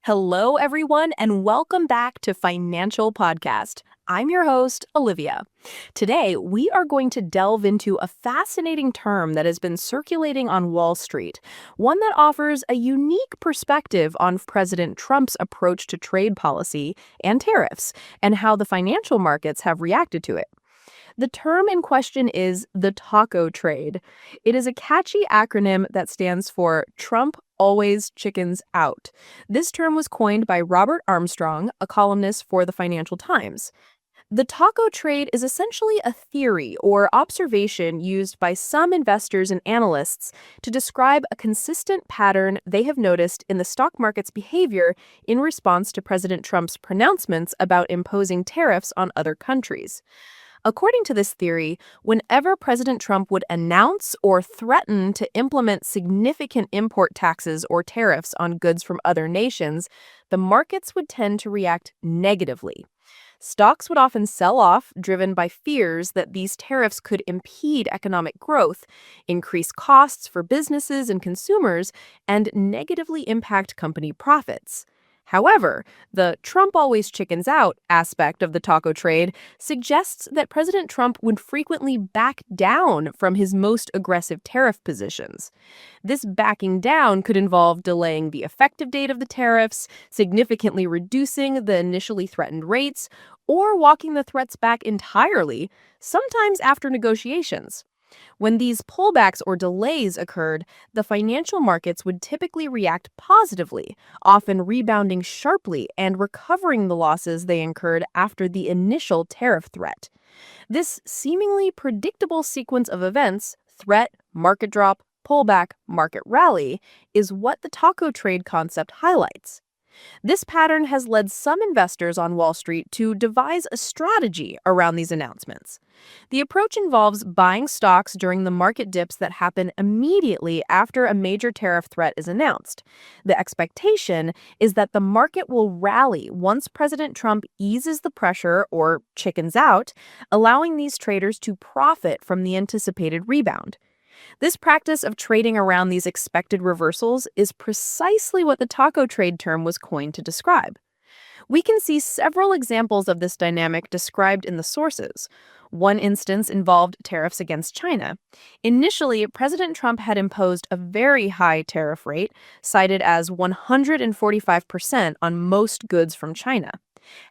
Hello, everyone, and welcome back to Financial Podcast. I'm your host, Olivia. Today, we are going to delve into a fascinating term that has been circulating on Wall Street, one that offers a unique perspective on President Trump's approach to trade policy and tariffs, and how the financial markets have reacted to it. The term in question is the taco trade. It is a catchy acronym that stands for Trump Always Chickens Out. This term was coined by Robert Armstrong, a columnist for the Financial Times. The taco trade is essentially a theory or observation used by some investors and analysts to describe a consistent pattern they have noticed in the stock market's behavior in response to President Trump's pronouncements about imposing tariffs on other countries. According to this theory, whenever President Trump would announce or threaten to implement significant import taxes or tariffs on goods from other nations, the markets would tend to react negatively. Stocks would often sell off, driven by fears that these tariffs could impede economic growth, increase costs for businesses and consumers, and negatively impact company profits. However, the Trump always chickens out aspect of the taco trade suggests that President Trump would frequently back down from his most aggressive tariff positions. This backing down could involve delaying the effective date of the tariffs, significantly reducing the initially threatened rates, or walking the threats back entirely, sometimes after negotiations. When these pullbacks or delays occurred, the financial markets would typically react positively, often rebounding sharply and recovering the losses they incurred after the initial tariff threat. This seemingly predictable sequence of events, threat, market drop, pullback, market rally, is what the taco trade concept highlights. This pattern has led some investors on Wall Street to devise a strategy around these announcements. The approach involves buying stocks during the market dips that happen immediately after a major tariff threat is announced. The expectation is that the market will rally once President Trump eases the pressure or chickens out, allowing these traders to profit from the anticipated rebound. This practice of trading around these expected reversals is precisely what the taco trade term was coined to describe. We can see several examples of this dynamic described in the sources. One instance involved tariffs against China. Initially, President Trump had imposed a very high tariff rate, cited as 145% on most goods from China.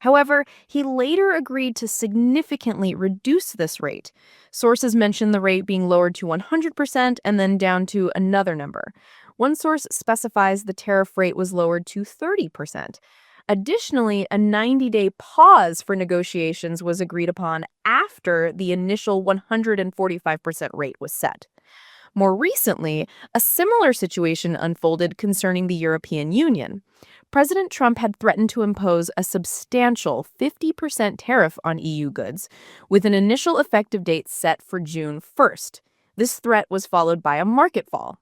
However, he later agreed to significantly reduce this rate. Sources mention the rate being lowered to 100% and then down to another number. One source specifies the tariff rate was lowered to 30%. Additionally, a 90-day pause for negotiations was agreed upon after the initial 145% rate was set. More recently, a similar situation unfolded concerning the European Union. President Trump had threatened to impose a substantial 50% tariff on EU goods, with an initial effective date set for June 1st. This threat was followed by a market fall.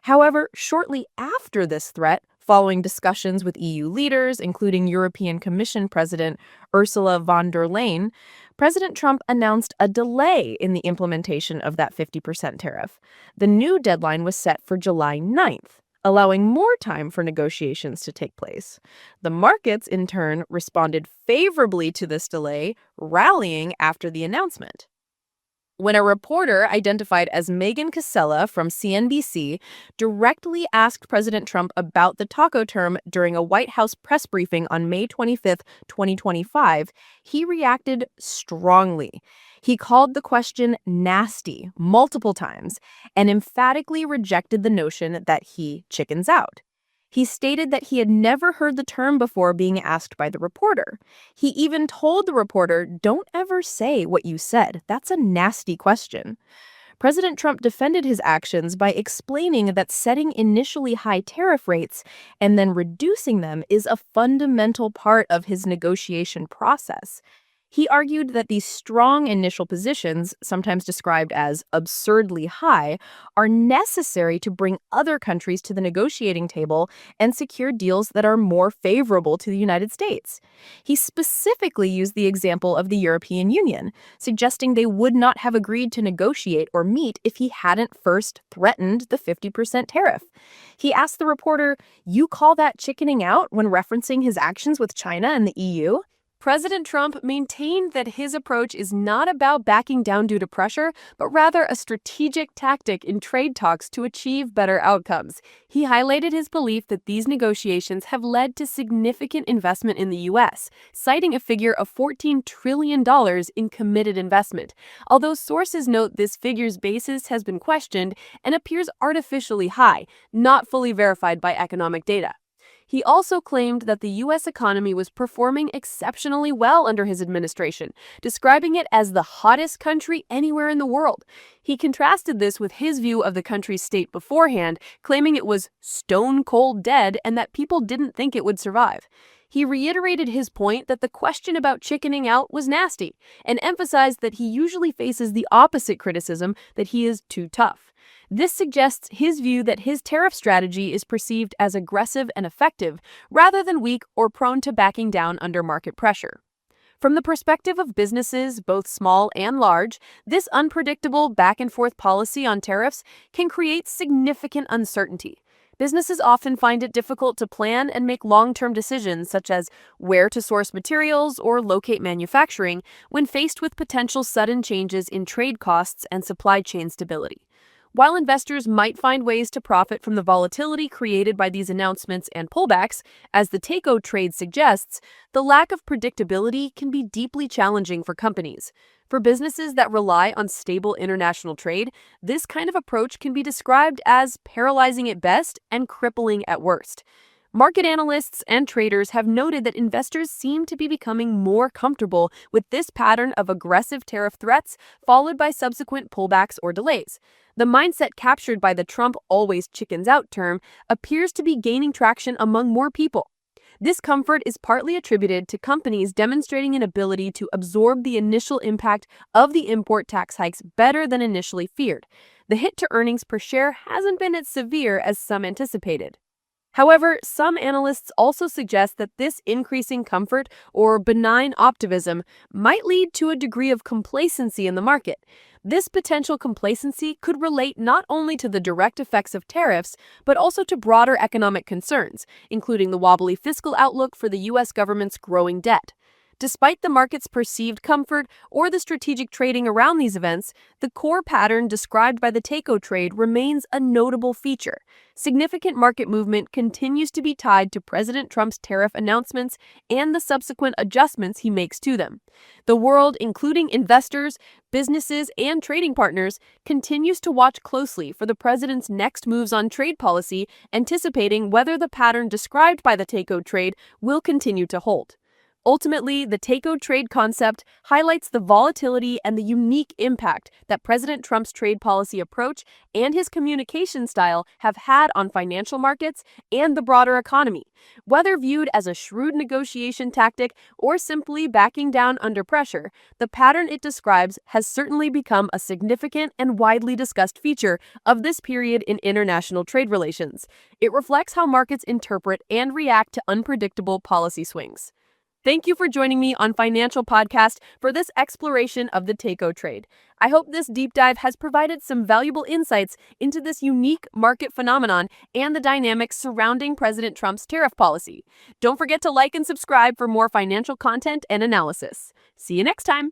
However, shortly after this threat, following discussions with EU leaders, including European Commission President Ursula von der Leyen, President Trump announced a delay in the implementation of that 50% tariff. The new deadline was set for July 9th, allowing more time for negotiations to take place. The markets, in turn, responded favorably to this delay, rallying after the announcement. When a reporter identified as Megan Casella from CNBC directly asked President Trump about the taco term during a White House press briefing on May 25, 2025, he reacted strongly. He called the question nasty multiple times and emphatically rejected the notion that he chickens out. He stated that he had never heard the term before being asked by the reporter. He even told the reporter, "Don't ever say what you said. That's a nasty question." President Trump defended his actions by explaining that setting initially high tariff rates and then reducing them is a fundamental part of his negotiation process. He argued that these strong initial positions, sometimes described as absurdly high, are necessary to bring other countries to the negotiating table and secure deals that are more favorable to the United States. He specifically used the example of the European Union, suggesting they would not have agreed to negotiate or meet if he hadn't first threatened the 50% tariff. He asked the reporter, "You call that chickening out?" when referencing his actions with China and the EU. President Trump maintained that his approach is not about backing down due to pressure, but rather a strategic tactic in trade talks to achieve better outcomes. He highlighted his belief that these negotiations have led to significant investment in the U.S., citing a figure of $14 trillion in committed investment. Although sources note this figure's basis has been questioned and appears artificially high, not fully verified by economic data. He also claimed that the U.S. economy was performing exceptionally well under his administration, describing it as the hottest country anywhere in the world. He contrasted this with his view of the country's state beforehand, claiming it was stone cold dead and that people didn't think it would survive. He reiterated his point that the question about chickening out was nasty, and emphasized that he usually faces the opposite criticism, that he is too tough. This suggests his view that his tariff strategy is perceived as aggressive and effective, rather than weak or prone to backing down under market pressure. From the perspective of businesses, both small and large, this unpredictable back-and-forth policy on tariffs can create significant uncertainty. Businesses often find it difficult to plan and make long-term decisions, such as where to source materials or locate manufacturing, when faced with potential sudden changes in trade costs and supply chain stability. While investors might find ways to profit from the volatility created by these announcements and pullbacks, as the takeout trade suggests, the lack of predictability can be deeply challenging for companies. For businesses that rely on stable international trade, this kind of approach can be described as paralyzing at best and crippling at worst. Market analysts and traders have noted that investors seem to be becoming more comfortable with this pattern of aggressive tariff threats, followed by subsequent pullbacks or delays. The mindset captured by the Trump always chickens out term appears to be gaining traction among more people. This comfort is partly attributed to companies demonstrating an ability to absorb the initial impact of the import tax hikes better than initially feared. The hit to earnings per share hasn't been as severe as some anticipated. However, some analysts also suggest that this increasing comfort or benign optimism might lead to a degree of complacency in the market. This potential complacency could relate not only to the direct effects of tariffs, but also to broader economic concerns, including the wobbly fiscal outlook for the U.S. government's growing debt. Despite the market's perceived comfort or the strategic trading around these events, the core pattern described by the takeout trade remains a notable feature. Significant market movement continues to be tied to President Trump's tariff announcements and the subsequent adjustments he makes to them. The world, including investors, businesses, and trading partners, continues to watch closely for the president's next moves on trade policy, anticipating whether the pattern described by the takeout trade will continue to hold. Ultimately, the takeout trade concept highlights the volatility and the unique impact that President Trump's trade policy approach and his communication style have had on financial markets and the broader economy. Whether viewed as a shrewd negotiation tactic or simply backing down under pressure, the pattern it describes has certainly become a significant and widely discussed feature of this period in international trade relations. It reflects how markets interpret and react to unpredictable policy swings. Thank you for joining me on Financial Podcast for this exploration of the takeout trade. I hope this deep dive has provided some valuable insights into this unique market phenomenon and the dynamics surrounding President Trump's tariff policy. Don't forget to like and subscribe for more financial content and analysis. See you next time.